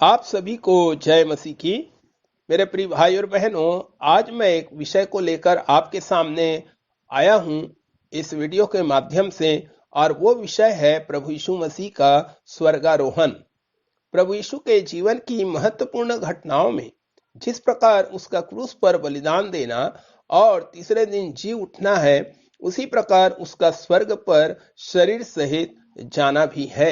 आप सभी को जय मसीह की। मेरे प्रिय भाई और बहनों, आज मैं एक विषय को लेकर आपके सामने आया हूं इस वीडियो के माध्यम से, और वो विषय है प्रभु यीशु मसीह का स्वर्गारोहण। प्रभु यीशु के जीवन की महत्वपूर्ण घटनाओं में जिस प्रकार उसका क्रूस पर बलिदान देना और तीसरे दिन जी उठना है, उसी प्रकार उसका स्वर्ग पर शरीर सहित जाना भी है।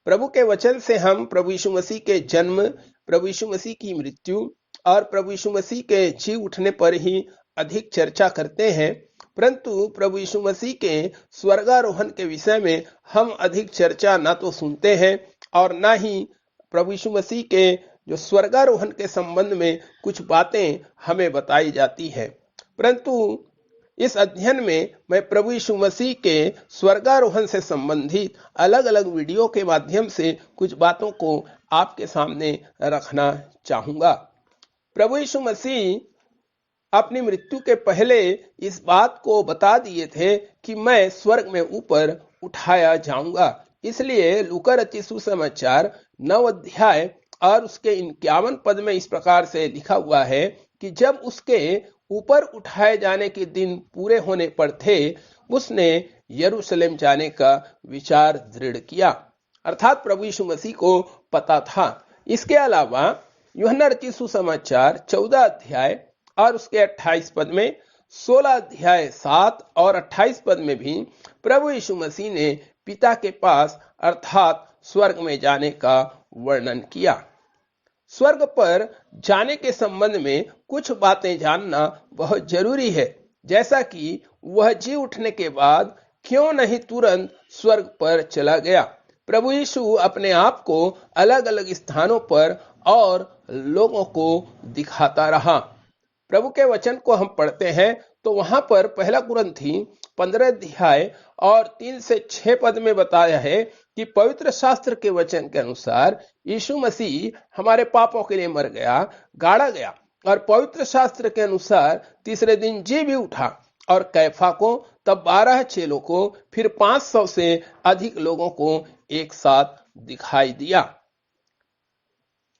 प्रभु के वचन से हम प्रभु यीशु मसीह के जन्म, प्रभु यीशु मसीह की मृत्यु और प्रभु यीशु मसीह के जी उठने पर ही अधिक चर्चा करते हैं, परंतु प्रभु यीशु मसीह के स्वर्गारोहण के विषय में हम अधिक चर्चा ना तो सुनते हैं और ना ही प्रभु यीशु मसीह के जो स्वर्गारोहण के संबंध में कुछ बातें हमें बताई जाती है। परंतु इस अध्ययन में मैं प्रभु यीशु मसीह के स्वर्गारोहण से संबंधित अलग अलग वीडियो के माध्यम से कुछ बातों को आपके सामने रखना चाहूंगा। प्रभु यीशु मसीह अपनी मृत्यु के पहले इस बात को बता दिए थे कि मैं स्वर्ग में ऊपर उठाया जाऊंगा। इसलिए लूका रचित सुसमाचार 9 अध्याय और उसके 51 पद में इस प्रकार से लिखा हुआ है कि जब उसके ऊपर उठाए जाने के दिन पूरे होने पर थे, उसने यरूशलेम जाने का विचार दृढ़ किया। अर्थात प्रभु यीशु मसीह को पता था। इसके अलावा यूहन्ना रचित सुसमाचार 14 अध्याय और उसके 28 पद में, 16 अध्याय 7 और 28 पद में भी प्रभु यीशु मसीह ने पिता के पास अर्थात स्वर्ग में जाने का वर्णन किया। स्वर्ग पर जाने के संबंध में कुछ बातें जानना बहुत जरूरी है, जैसा कि वह जी उठने के बाद क्यों नहीं तुरंत स्वर्ग पर चला गया। प्रभु यीशु अपने आप को अलग अलग स्थानों पर और लोगों को दिखाता रहा। प्रभु के वचन को हम पढ़ते हैं तो वहां पर 1 कुरिन्थी 15 अध्याय और 3 से 6 पद में बताया है कि पवित्र शास्त्र के वचन के अनुसार यीशु मसीह हमारे पापों के लिए मर गया, गाड़ा गया और पवित्र शास्त्र के अनुसार तीसरे दिन जी भी उठा, और कैफा को, तब 12 चेलों को, फिर 500 से अधिक लोगों को एक साथ दिखाई दिया।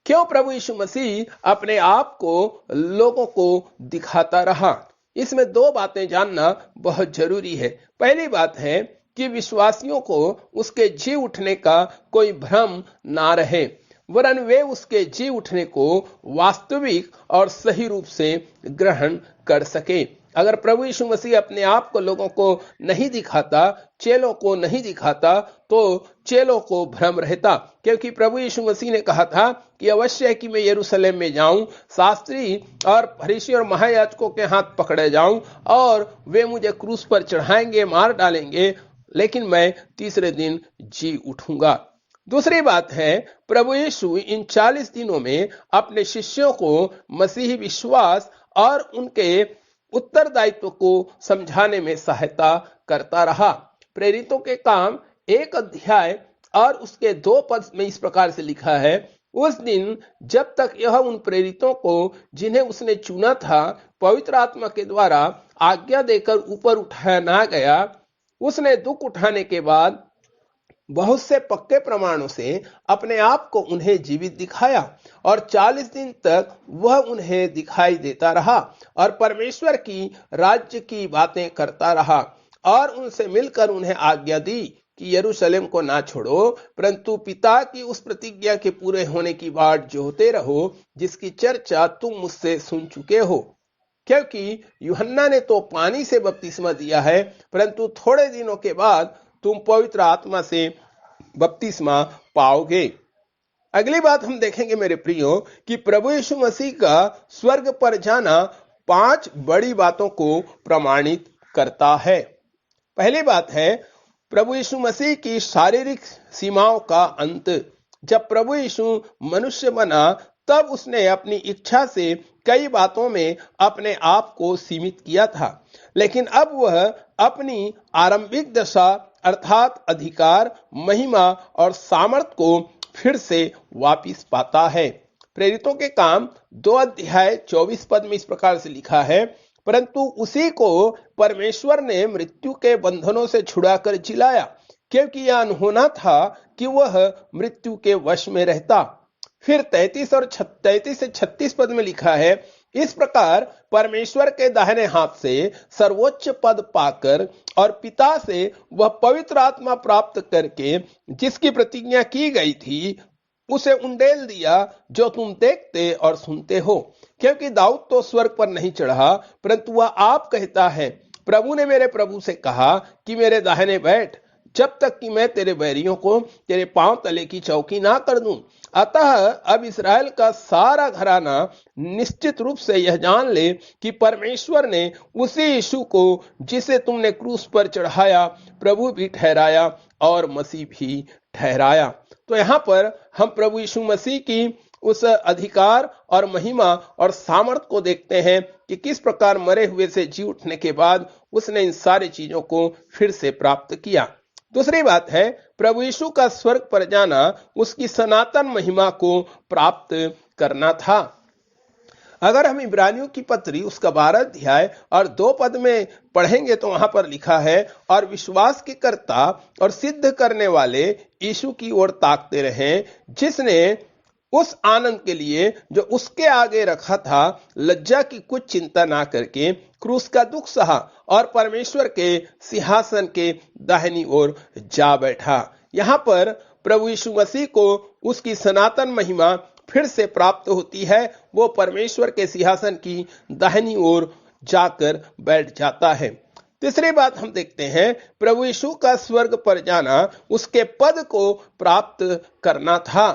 क्यों प्रभु यीशु मसीह अपने आप को लोगों को दिखाता रहा? इसमें 2 बातें जानना बहुत जरूरी है। पहली बात है कि विश्वासियों को उसके जी उठने का कोई भ्रम ना रहे, वरन वे उसके जी उठने को वास्तविक और सही रूप से ग्रहण कर सके। अगर प्रभु यीशु मसीह अपने आप को लोगों को नहीं दिखाता, चेलों को नहीं दिखाता, तो चेलों को भ्रम रहता, क्योंकि प्रभु यीशु मसीह ने कहा था कि अवश्य है कि मैं यरूशलेम में जाऊं, शास्त्री और फरीसी और महायाजकों के हाथ पकड़े जाऊं और वे मुझे क्रूस पर चढ़ाएंगे, मार डालेंगे, लेकिन मैं तीसरे दिन जी उठूंगा। दूसरी बात है, प्रभु यीशु इन 40 दिनों में अपने शिष्यों को मसीही विश्वास और उनके उत्तरदायित्व को समझाने में सहायता करता रहा। प्रेरितों के काम 1 अध्याय और उसके 2 पद में इस प्रकार से लिखा है, उस दिन जब तक यह उन प्रेरितों को जिन्हें उसने चुना था पवित्र आत्मा के द्वारा आज्ञा देकर ऊपर उठाया ना गया, उसने दुख उठाने के बाद बहुत से पक्के प्रमाणों से अपने आप को उन्हें जीवित दिखाया, और 40 दिन तक वह उन्हें दिखाई देता रहा और परमेश्वर की राज्य की बातें करता रहा, और उनसे मिलकर उन्हें आज्ञा दी कि यरूशलेम को ना छोड़ो, परंतु पिता की उस प्रतिज्ञा के पूरे होने की बाट जोहते रहो, जिसकी चर्चा तुम मुझसे सुन चुके हो। क्योंकि यूहन्ना ने तो पानी से बपतिस्मा दिया है, परंतु थोड़े दिनों के बाद तुम पवित्र आत्मा से बपतिस्मा पाओगे। अगली बात हम देखेंगे मेरे प्रियो कि प्रभु यीशु मसीह का स्वर्ग पर जाना 5 बड़ी बातों को प्रमाणित करता है। पहली बात है प्रभु यीशु मसीह की शारीरिक सीमाओं का अंत। जब प्रभु यीशु मनुष्य बना तब उसने अपनी इच्छा से कई बातों में अपने आप को सीमित किया था, लेकिन अब वह अपनी आरंभिक दशा अर्थात अधिकार, महिमा और सामर्थ को फिर से वापिस पाता है। प्रेरितों के काम 2 अध्याय 24 पद में इस प्रकार से लिखा है, परंतु उसी को परमेश्वर ने मृत्यु के बंधनों से छुड़ाकर जिलाया, क्योंकि यह अनहोना था कि वह मृत्यु के वश में रहता। फिर 33 से 36 पद में लिखा है, इस प्रकार परमेश्वर के दाहिने हाथ से सर्वोच्च पद पाकर और पिता से वह पवित्र आत्मा प्राप्त करके जिसकी प्रतिज्ञा की गई थी उसे उंडेल दिया, जो तुम देखते और सुनते हो। क्योंकि दाऊद तो स्वर्ग पर नहीं चढ़ा, परंतु वह आप कहता है, प्रभु ने मेरे प्रभु से कहा कि मेरे दाहिने बैठ, जब तक कि मैं तेरे बैरियों को तेरे पांव तले की चौकी ना कर दूं। अतः अब इस्राएल का सारा घराना निश्चित रूप से यह जान ले कि परमेश्वर ने उसी यीशु को जिसे तुमने क्रूस पर चढ़ाया प्रभु भी ठहराया और मसीह भी ठहराया। तो यहाँ पर हम प्रभु यीशु मसीह की उस अधिकार और महिमा और सामर्थ को देखते हैं कि किस प्रकार मरे हुए से जी उठने के बाद उसने इन सारी चीजों को फिर से प्राप्त किया। दूसरी बात है, प्रभु यीशु का स्वर्ग पर जाना उसकी सनातन महिमा को प्राप्त करना था। अगर हम इब्रानियों की पत्री उसका 12 अध्याय और 2 पद में पढ़ेंगे तो वहां पर लिखा है, और विश्वास के कर्ता और सिद्ध करने वाले यीशु की ओर ताकते रहें, जिसने उस आनंद के लिए जो उसके आगे रखा था लज्जा की कुछ चिंता ना करके क्रूस का दुख सहा और परमेश्वर के सिंहासन के दाहिनी ओर जा बैठा। यहाँ पर प्रभु यीशु मसीह को उसकी सनातन महिमा फिर से प्राप्त होती है, वो परमेश्वर के सिंहासन की दाहिनी ओर जाकर बैठ जाता है। तीसरी बात हम देखते हैं, प्रभु यीशु का स्वर्ग पर जाना उसके पद को प्राप्त करना था।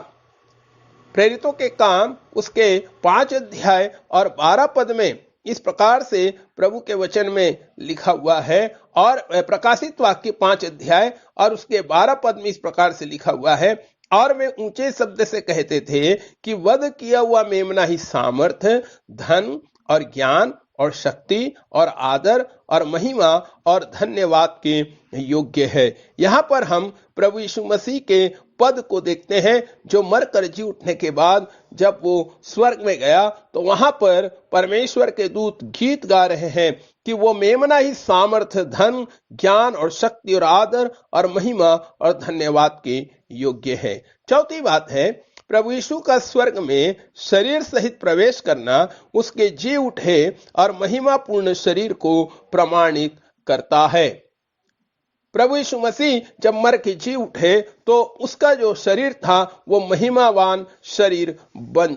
प्रेरितों के काम उसके 5 अध्याय और 12 पद में इस प्रकार से प्रभु के वचन में लिखा हुआ है, और प्रकाशित वाक्य 5 अध्याय और उसके 12 पद में इस प्रकार से लिखा हुआ है, और वे ऊंचे शब्द से कहते थे कि वध किया हुआ मेमना ही सामर्थ, धन और ज्ञान और शक्ति और आदर और महिमा और धन्यवाद के योग्य है। यहाँ पर हम प्रभु यीशु मसीह के पद को देखते हैं, जो मरकर जी उठने के बाद जब वो स्वर्ग में गया तो वहां पर परमेश्वर के दूत गीत गा रहे हैं कि वो मेमना ही सामर्थ, धन, ज्ञान और शक्ति और आदर और महिमा और धन्यवाद के योग्य है। चौथी बात है, प्रभु यीशु का स्वर्ग में शरीर सहित प्रवेश करना उसके जी उठे और महिमापूर्ण शरीर को प्रमाणित करता है। प्रभु यीशु मसीह जब मर के जी उठे तो उसका जो शरीर था वो महिमावान शरीर बन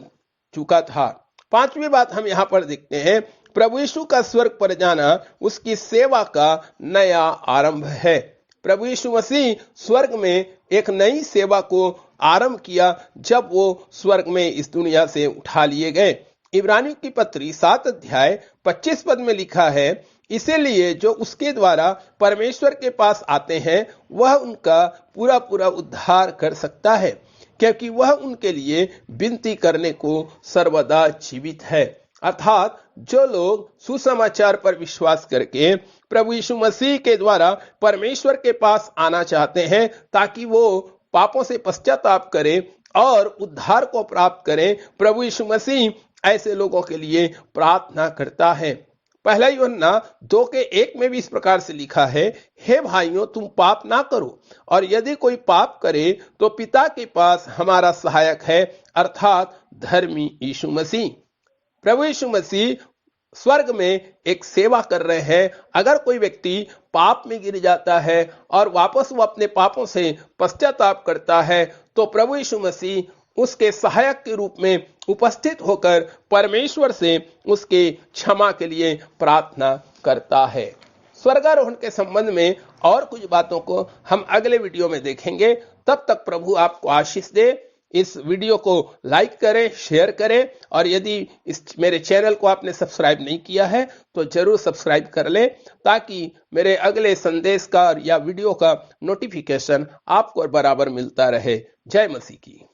चुका था। पांचवी बात हम यहाँ पर देखते हैं, प्रभु यीशु का स्वर्ग पर जाना उसकी सेवा का नया आरंभ है। प्रभु यीशु मसीह स्वर्ग में एक नई सेवा को आरंभ किया जब वो स्वर्ग में इस दुनिया से उठा लिए गए। इब्रानियों की पत्री 7 अध्याय 25 पद में लिखा है, इसीलिए जो उसके द्वारा परमेश्वर के पास आते हैं वह उनका पूरा पूरा उद्धार कर सकता है, क्योंकि वह उनके लिए विनती करने को सर्वदा जीवित है। अर्थात जो लोग सुसमाचार पर विश्वास करके प्रभु यीशु मसीह के द्वारा परमेश्वर के पास आना चाहते हैं ताकि वो पापों से पश्चाताप करें और उद्धार को प्राप्त करें, प्रभु यीशु मसीह ऐसे लोगों के लिए प्रार्थना करता है। पहला यूहन्ना 2:1 में भी इस प्रकार से लिखा है, हे भाइयों तुम पाप ना करो, और यदि कोई पाप करे तो पिता के पास हमारा सहायक है, अर्थात धर्मी यीशु मसीह। प्रभु यीशु मसीह स्वर्ग में एक सेवा कर रहे हैं। अगर कोई व्यक्ति पाप में गिर जाता है और वापस वो अपने पापों से पश्चाताप करता है तो प्रभु यीशु मसीह उसके सहायक के रूप में उपस्थित होकर परमेश्वर से उसके क्षमा के लिए प्रार्थना करता है। स्वर्गारोहण के संबंध में और कुछ बातों को हम अगले वीडियो में देखेंगे। तब तक प्रभु आपको आशीष दे। इस वीडियो को लाइक करें, शेयर करें, और यदि इस मेरे चैनल को आपने सब्सक्राइब नहीं किया है तो जरूर सब्सक्राइब कर लें, ताकि मेरे अगले संदेश का या वीडियो का नोटिफिकेशन आपको बराबर मिलता रहे। जय मसीह की।